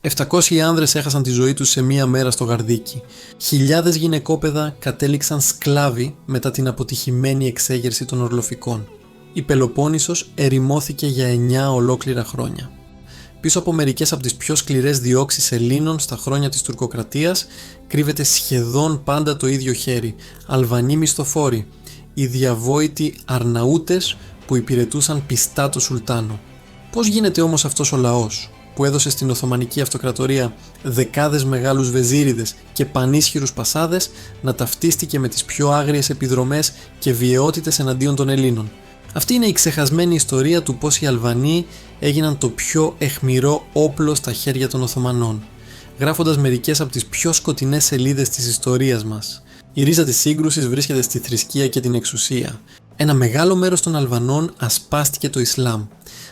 700 άνδρες έχασαν τη ζωή τους σε μία μέρα στο Γαρδίκι. Χιλιάδες γυναικόπαιδα κατέληξαν σκλάβοι μετά την αποτυχημένη εξέγερση των Ορλοφικών. Η Πελοπόννησος ερημώθηκε για 9 ολόκληρα χρόνια. Πίσω από μερικές από τις πιο σκληρές διώξεις Ελλήνων στα χρόνια της τουρκοκρατίας κρύβεται σχεδόν πάντα το ίδιο χέρι, Αλβανοί μισθοφόροι, οι διαβόητοι Αρναούτες που υπηρετούσαν πιστά το Σουλτάνο. Πώς γίνεται όμως αυτός ο λαός, που έδωσε στην Οθωμανική Αυτοκρατορία δεκάδες μεγάλους βεζίριδες και πανίσχυρους πασάδες, να ταυτίστηκε με τις πιο άγριες επιδρομές και βιαιότητες εναντίον των Ελλήνων? Αυτή είναι η ξεχασμένη ιστορία του πώς οι Αλβανοί έγιναν το πιο αιχμηρό όπλο στα χέρια των Οθωμανών, γράφοντας μερικές από τις πιο σκοτεινές σελίδες της ιστορίας μας. Η ρίζα της σύγκρουσης βρίσκεται στη θρησκεία και την εξουσία. Ένα μεγάλο μέρος των Αλβανών ασπάστηκε το Ισλάμ.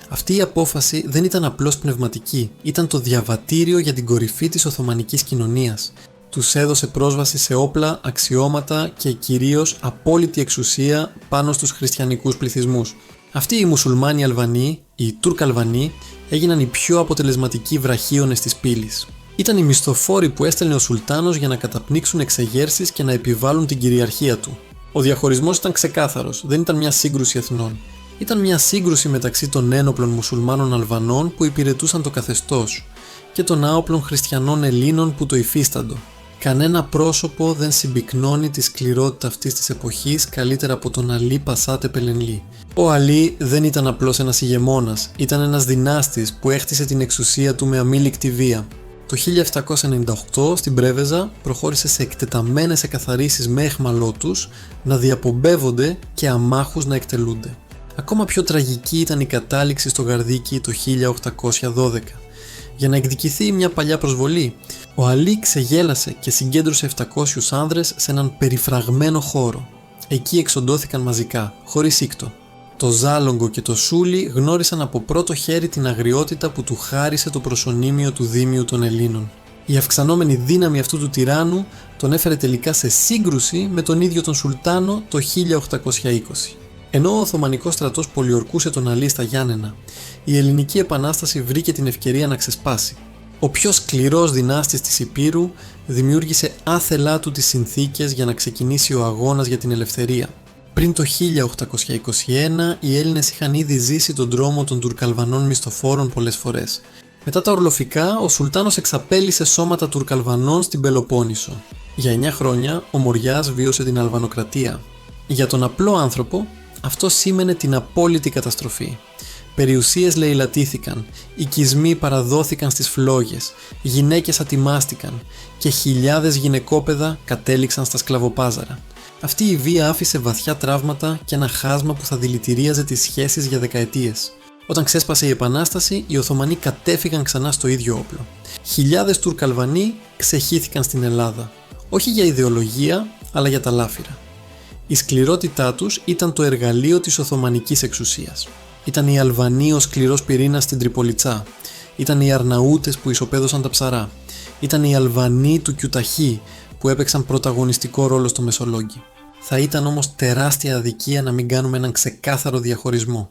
Αυτή η απόφαση δεν ήταν απλώς πνευματική, ήταν το διαβατήριο για την κορυφή της Οθωμανικής κοινωνίας. Τους έδωσε πρόσβαση σε όπλα, αξιώματα και κυρίως απόλυτη εξουσία πάνω στους χριστιανικούς πληθυσμούς. Αυτοί οι μουσουλμάνοι Αλβανοί, οι Τουρκαλβανοί, έγιναν οι πιο αποτελεσματικοί βραχίονες της πύλης. Ήταν οι μισθοφόροι που έστελνε ο Σουλτάνος για να καταπνίξουν εξεγέρσεις και να επιβάλλουν την κυριαρχία του. Ο διαχωρισμός ήταν ξεκάθαρος, δεν ήταν μια σύγκρουση εθνών. Ήταν μια σύγκρουση μεταξύ των ένοπλων μουσουλμάνων Αλβανών που υπηρετούσαν το καθεστώς και των άοπλων χριστιανών Ελλήνων που το υφίσταντο. Κανένα πρόσωπο δεν συμπυκνώνει τη σκληρότητα αυτής της εποχής καλύτερα από τον Αλή Πασά Τεπελενλή. Ο Αλή δεν ήταν απλώς ένας ηγεμόνας, ήταν ένας δυνάστης που έχτισε την εξουσία του με αμήλικτη βία. Το 1798 στην Πρέβεζα προχώρησε σε εκτεταμένες εκαθαρίσεις με αιχμαλώτους να διαπομπεύονται και αμάχους να εκτελούνται. Ακόμα πιο τραγική ήταν η κατάληξη στο Γαρδίκι το 1812. Για να εκδικηθεί μια παλιά προσβολή, ο Αλή ξεγέλασε και συγκέντρωσε 700 άνδρες σε έναν περιφραγμένο χώρο. Εκεί εξοντώθηκαν μαζικά, χωρίς σύκτο. Το Ζάλογκο και το Σούλι γνώρισαν από πρώτο χέρι την αγριότητα που του χάρισε το προσωνύμιο του Δήμιου των Ελλήνων. Η αυξανόμενη δύναμη αυτού του τυράννου τον έφερε τελικά σε σύγκρουση με τον ίδιο τον Σουλτάνο το 1820. Ενώ ο Οθωμανικός στρατός πολιορκούσε τον Αλή στα Γιάννενα, η Ελληνική Επανάσταση βρήκε την ευκαιρία να ξεσπάσει. Ο πιο σκληρός δυνάστης της Υπήρου δημιούργησε άθελά του τις συνθήκες για να ξεκινήσει ο αγώνας για την ελευθερία. Πριν το 1821 οι Έλληνες είχαν ήδη ζήσει τον δρόμο των Τουρκαλβανών μισθοφόρων πολλές φορές. Μετά τα Ορλοφικά, ο Σουλτάνος εξαπέλυσε σώματα Τουρκαλβανών στην Πελοπόννησο. Για 9 χρόνια ο Μοριάς βίωσε την Αλβανοκρατία. Για τον απλό άνθρωπο, αυτό σήμαινε την απόλυτη καταστροφή. Περιουσίες λαιλατήθηκαν, οικισμοί παραδόθηκαν στις φλόγες, γυναίκες ατιμάστηκαν και χιλιάδες γυναικόπαιδα κατέληξαν στα σκλαβοπάζαρα. Αυτή η βία άφησε βαθιά τραύματα και ένα χάσμα που θα δηλητηρίαζε τις σχέσεις για δεκαετίες. Όταν ξέσπασε η Επανάσταση, οι Οθωμανοί κατέφυγαν ξανά στο ίδιο όπλο. Χιλιάδες Τουρκαλβανοί ξεχύθηκαν στην Ελλάδα, όχι για ιδεολογία, αλλά για τα λάφυρα. Η σκληρότητά τους ήταν το εργαλείο της Οθωμανικής εξουσίας. Ήταν οι Αλβανοί ο σκληρός πυρήνας στην Τριπολιτσά. Ήταν οι Αρναούτες που ισοπαίδωσαν τα ψαρά. Ήταν οι Αλβανοί του Κιουταχή που έπαιξαν πρωταγωνιστικό ρόλο στο Μεσολόγγι. Θα ήταν όμως τεράστια αδικία να μην κάνουμε έναν ξεκάθαρο διαχωρισμό.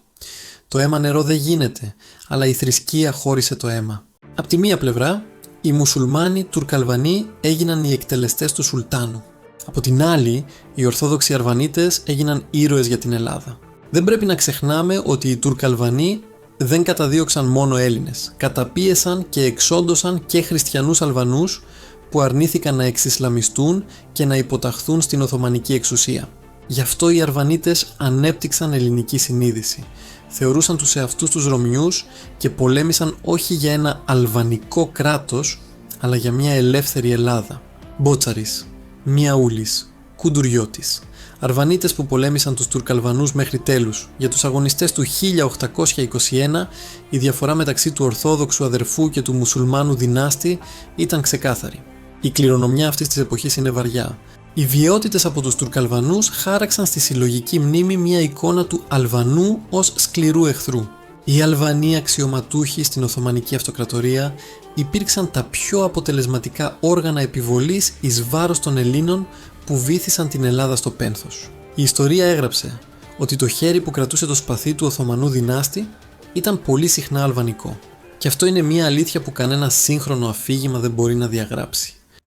Το αίμα νερό δεν γίνεται, αλλά η θρησκεία χώρισε το αίμα. Απ' τη μία πλευρά, οι μουσουλμάνοι Τουρκαλβανοί έγιναν οι εκτελεστές του Σουλτάνου. Από την άλλη, οι Ορθόδοξοι Αρβανίτες έγιναν ήρωες για την Ελλάδα. Δεν πρέπει να ξεχνάμε ότι οι Τουρκαλβανοί δεν καταδίωξαν μόνο Έλληνες. Καταπίεσαν και εξόντωσαν και χριστιανούς Αλβανούς που αρνήθηκαν να εξισλαμιστούν και να υποταχθούν στην Οθωμανική εξουσία. Γι' αυτό οι Αρβανίτες ανέπτυξαν ελληνική συνείδηση. Θεωρούσαν τους εαυτούς τους Ρωμιούς και πολέμησαν όχι για ένα αλβανικό κράτος, αλλά για μια ελεύθερη Ελλάδα. Μπότσαρης, Μιαούλης, Κουντουριώτης. Αρβανίτες που πολέμησαν τους Τουρκαλβανούς μέχρι τέλους. Για τους αγωνιστές του 1821 η διαφορά μεταξύ του Ορθόδοξου αδερφού και του μουσουλμάνου δυνάστη ήταν ξεκάθαρη. Η κληρονομιά αυτής της εποχής είναι βαριά. Οι βιαιότητες από τους Τουρκαλβανούς χάραξαν στη συλλογική μνήμη μια εικόνα του Αλβανού ως σκληρού εχθρού. Οι Αλβανοί αξιωματούχοι στην Οθωμανική Αυτοκρατορία υπήρξαν τα πιο αποτελεσματικά όργανα επιβολής εις βάρος των Ελλήνων που βύθισαν την Ελλάδα στο πένθος. Η ιστορία έγραψε ότι το χέρι που κρατούσε το σπαθί του Οθωμανού δυνάστη ήταν πολύ συχνά αλβανικό. Και αυτό είναι μια αλήθεια που κανένα σύγχρονο αφήγημα δεν μπορεί να διαγράψει.